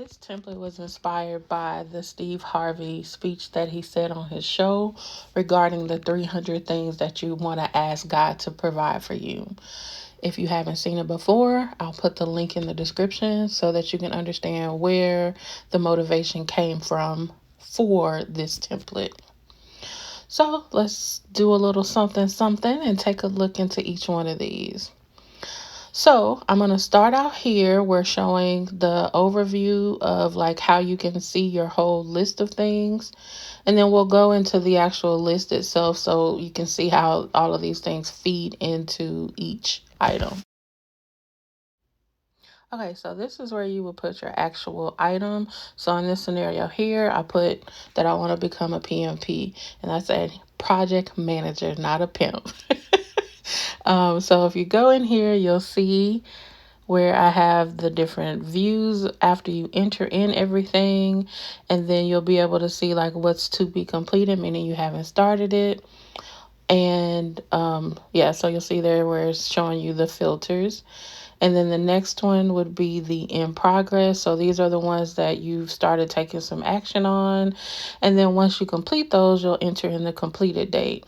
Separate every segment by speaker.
Speaker 1: This template was inspired by the Steve Harvey speech that he said on his show regarding the 300 things that you want to ask God to provide for you. If you haven't seen it before, I'll put the link in the description so that you can understand where the motivation came from for this template. So let's do a little something and take a look into each one of these. So I'm going to start out here. We're showing the overview of like how you can see your whole list of things. And then we'll go into the actual list itself so you can see how all of these things feed into each item. Okay, so this is where you will put your actual item. So in this scenario here, I put that I want to become a PMP, and that's a project manager, not a pimp. So if you go in here, you'll see where I have the different views after you enter in everything, and then you'll be able to see like what's to be completed, meaning you haven't started it. And yeah, so you'll see there where it's showing you the filters. And then the next one would be the in progress. So these are the ones that you've started taking some action on. And then once you complete those, you'll enter in the completed date.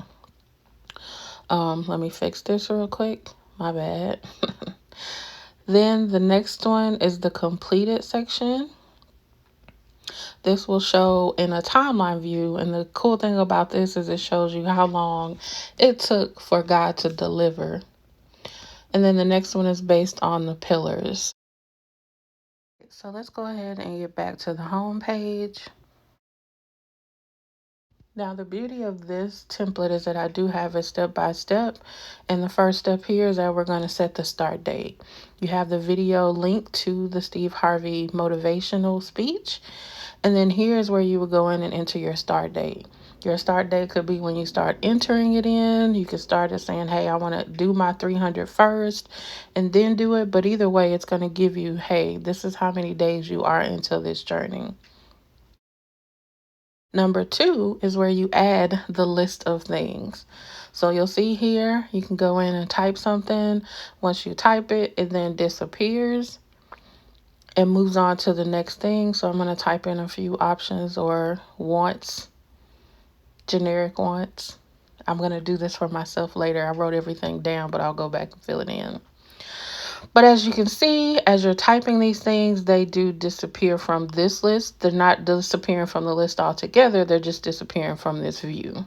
Speaker 1: Let me fix this real quick. My bad. Then the next one is the completed section. This will show in a timeline view. And the cool thing about this is it shows you how long it took for God to deliver. And then the next one is based on the pillars. So let's go ahead and get back to the home page. Now, the beauty of this template is that I do have it step by step. And the first step here is that we're going to set the start date. You have the video linked to the Steve Harvey motivational speech. And then here's where you would go in and enter your start date. Your start date could be when you start entering it in. You could start it saying, hey, I want to do my 300 first and then do it. But either way, it's going to give you, hey, this is how many days you are into this journey. Number 2 is where you add the list of things. So you'll see here, you can go in and type something. Once you type it, it then disappears and moves on to the next thing. So I'm going to type in a few options or wants, generic wants. I'm going to do this for myself later. I wrote everything down, but I'll go back and fill it in. But as you can see, as you're typing these things, they do disappear from this list. They're not disappearing from the list altogether. They're just disappearing from this view.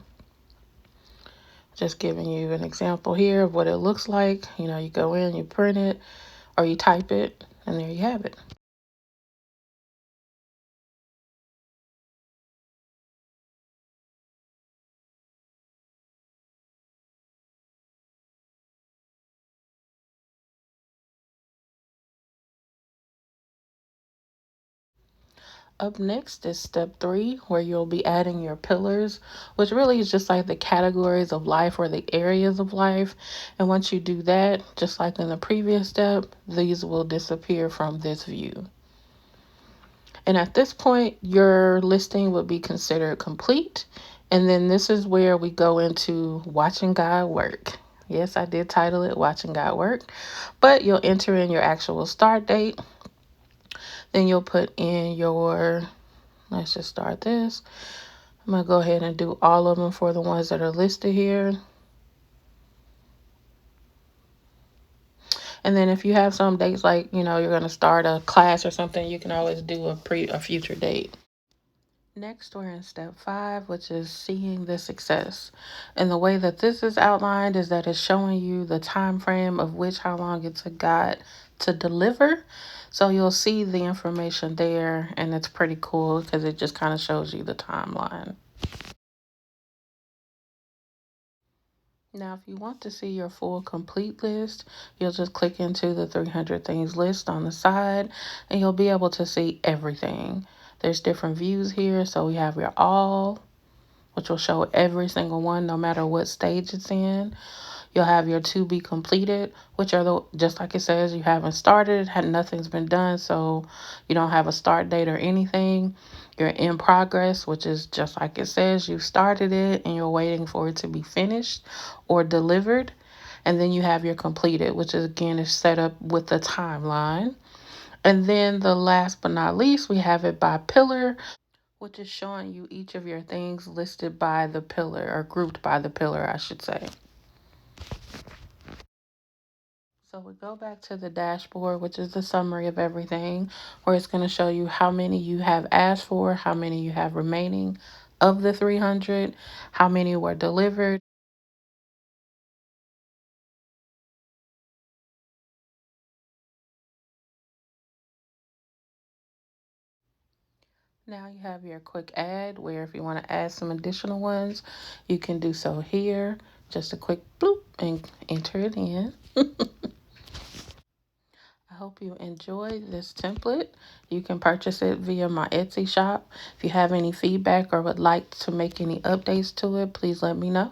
Speaker 1: Just giving you an example here of what it looks like. You know, you go in, you print it, or you type it, and there you have it. Up next is step 3, where you'll be adding your pillars, which really is just like the categories of life or the areas of life. And once you do that, just like in the previous step, these will disappear from this view. And at this point, your listing would be considered complete. And then this is where we go into watching God work. Yes, I did title it Watching God Work, but you'll enter in your actual start date. Then you'll put in your, let's just start this. I'm going to go ahead and do all of them for the ones that are listed here. And then if you have some dates like, you know, you're going to start a class or something, you can always do a future date. Next, we're in step 5, which is seeing the success. And the way that this is outlined is that it's showing you the time frame of which how long it took God to deliver. So you'll see the information there, and it's pretty cool because it just kind of shows you the timeline. Now, if you want to see your full complete list, you'll just click into the 300 things list on the side, and you'll be able to see everything. There's different views here. So we have your all, which will show every single one, no matter what stage it's in. You'll have your to be completed, which are the, just like it says, you haven't started, nothing's been done, so you don't have a start date or anything. You're in progress, which is just like it says, you started it and you're waiting for it to be finished or delivered. And then you have your completed, which is again is set up with the timeline. And then the last but not least, we have it by pillar, which is showing you each of your things listed by the pillar, or grouped by the pillar, I should say. So we go back to the dashboard, which is the summary of everything, where it's going to show you how many you have asked for, how many you have remaining of the 300, how many were delivered. Now you have your quick add, where if you want to add some additional ones, you can do so here. Just a quick bloop and enter it in. I hope you enjoyed this template. You can purchase it via my Etsy shop. If you have any feedback or would like to make any updates to it, please let me know.